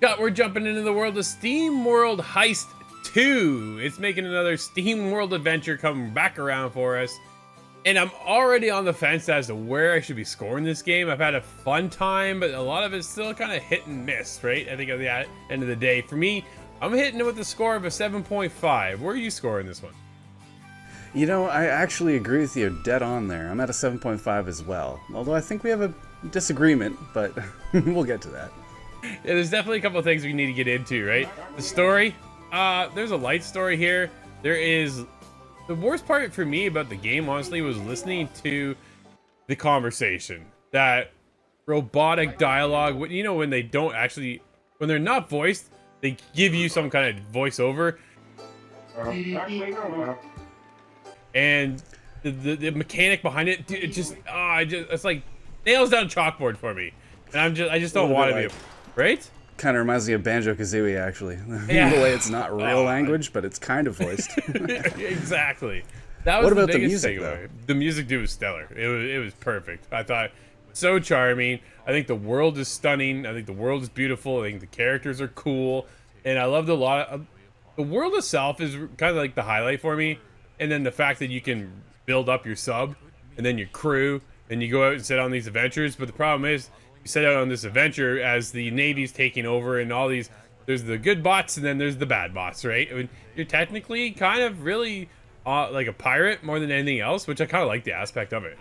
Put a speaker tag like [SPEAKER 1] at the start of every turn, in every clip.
[SPEAKER 1] Scott, we're jumping into the world of Steam World Heist 2. It's making another Steam World adventure come back around for us. And I'm already on the fence as to where I should be scoring this game. I've had a fun time, but a lot of it's still kind of hit and miss, right? I think at the end of the day, for me, I'm hitting it with a score of a 7.5. Where are you scoring this one?
[SPEAKER 2] You know, I actually agree with you dead on there. I'm at a 7.5 as well. Although I think we have a disagreement, but we'll get to that.
[SPEAKER 1] Yeah, there's definitely a couple of things we need to get into, right? The story, there's a light story here. There is, the worst part for me about the game, honestly, was listening to the conversation. That robotic dialogue, you know, when they don't actually, when they're not voiced, they give you some kind of voiceover. And the mechanic behind it, dude, it just, it's like nails down chalkboard for me. And I just don't want to be, right?
[SPEAKER 2] Kind of reminds me of Banjo-Kazooie, actually.
[SPEAKER 1] Yeah.
[SPEAKER 2] The way it's not real language, but it's kind of voiced.
[SPEAKER 1] Exactly. That was
[SPEAKER 2] what about
[SPEAKER 1] the
[SPEAKER 2] the
[SPEAKER 1] biggest
[SPEAKER 2] music,
[SPEAKER 1] takeaway.
[SPEAKER 2] though?
[SPEAKER 1] The music, dude, was stellar. It was perfect. I thought it was so charming. I think the world is stunning. I think the world is beautiful. I think the characters are cool. And I loved a lot of, the world itself is kind of like the highlight for me. And then the fact that you can build up your sub and then your crew and you go out and set on these adventures. But the problem is you set out on this adventure as the Navy's taking over and all these, there's the good bots and then there's the bad bots, right? I mean, you're technically kind of really like a pirate more than anything else, which I kind of like the aspect of it.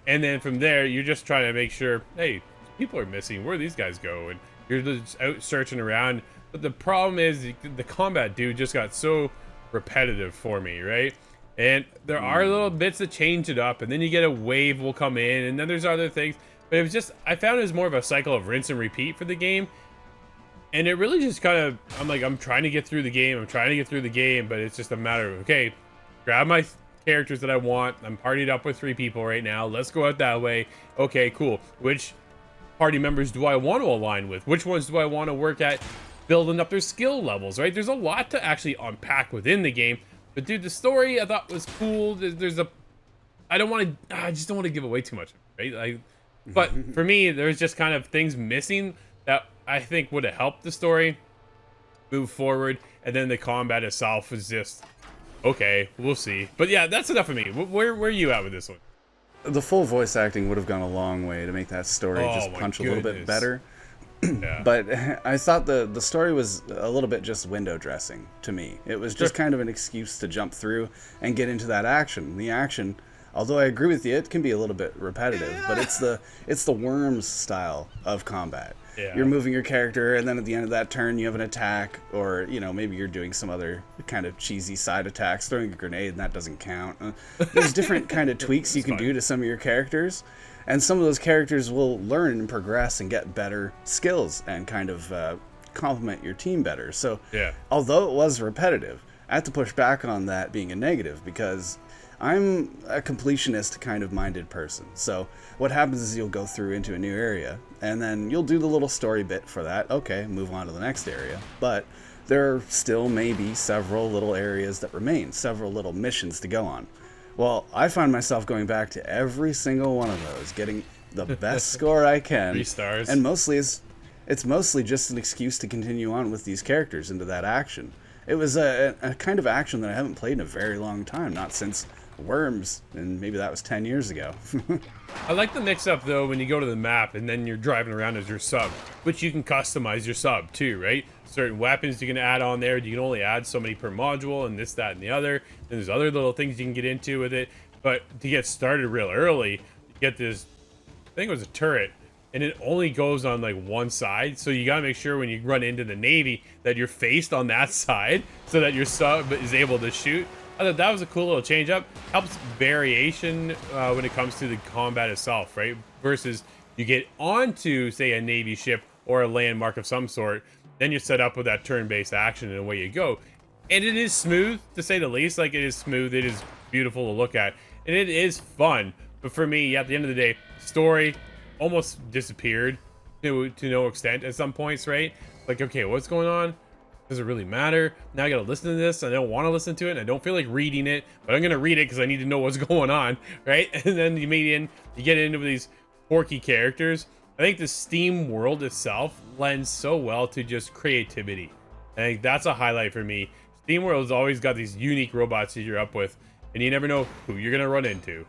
[SPEAKER 1] And then from there, you're just trying to make sure, hey, people are missing. Where do these guys go? And you're just out searching around. But the problem is the combat, dude, just got so repetitive for me, right? And there are little bits that change it up, and then you get a wave will come in, and then there's other things. But it was just, I found it was more of a cycle of rinse and repeat for the game. And it really just kind of, I'm trying to get through the game, but it's just a matter of, okay, grab my characters that I want. I'm partied up with 3 people right now. Let's go out that way. Okay, cool. Which party members do I want to align with? Which ones do I want to work at building up their skill levels, right? There's a lot to actually unpack within the game. But dude, the story I thought was cool. There's a, I just don't want to give away too much, right? But for me, there's just kind of things missing that I think would have helped the story move forward. And then the combat itself was just, okay, we'll see. But yeah, that's enough of me. Where are you at with this one?
[SPEAKER 2] The full voice acting would have gone a long way to make that story just punch a little bit better.
[SPEAKER 1] Yeah.
[SPEAKER 2] But I thought the story was a little bit just window dressing to me. It was just kind of an excuse to jump through and get into that action. The action, although I agree with you, it can be a little bit repetitive, but it's the Worms style of combat.
[SPEAKER 1] Yeah.
[SPEAKER 2] You're moving your character, and then at the end of that turn, you have an attack, or maybe you're doing some other kind of cheesy side attacks, throwing a grenade, and that doesn't count. There's different kind of tweaks you can do to some of your characters. And some of those characters will learn and progress and get better skills and kind of complement your team better. So,
[SPEAKER 1] yeah.
[SPEAKER 2] Although it was repetitive, I have to push back on that being a negative because I'm a completionist kind of minded person. So what happens is you'll go through into a new area and then you'll do the little story bit for that. Okay, move on to the next area. But there are still maybe several little areas that remain, several little missions to go on. Well, I find myself going back to every single one of those, getting the best score I can.
[SPEAKER 1] 3 stars.
[SPEAKER 2] And mostly it's mostly just an excuse to continue on with these characters into that action. It was a kind of action that I haven't played in a very long time, not since Worms, and maybe that was 10 years ago.
[SPEAKER 1] I like the mix-up, though, when you go to the map and then you're driving around as your sub, which you can customize your sub, too, right? Certain weapons you can add on there. You can only add so many per module and this, that, and the other. Then there's other little things you can get into with it. But to get started real early, you get this, I think it was a turret, and it only goes on, like, one side. So you got to make sure when you run into the Navy that you're faced on that side so that your sub is able to shoot. I thought that was a cool little change up. Helps variation when it comes to the combat itself, right? Versus you get onto, say, a Navy ship or a landmark of some sort, then you're set up with that turn-based action and away you go. And it is smooth, to say the least. Like, it is smooth. It is beautiful to look at. And it is fun. But for me, at the end of the day, story almost disappeared to no extent at some points, right? Like, okay, what's going on? Does it really matter? Now I gotta listen to this. I don't want to listen to it. And I don't feel like reading it, but I'm gonna read it because I need to know what's going on, right? And then you get into these quirky characters, I think the Steam world itself lends so well to just creativity. I think that's a highlight for me. Steam world's always got these unique robots that you're up with, and you never know who you're gonna run into.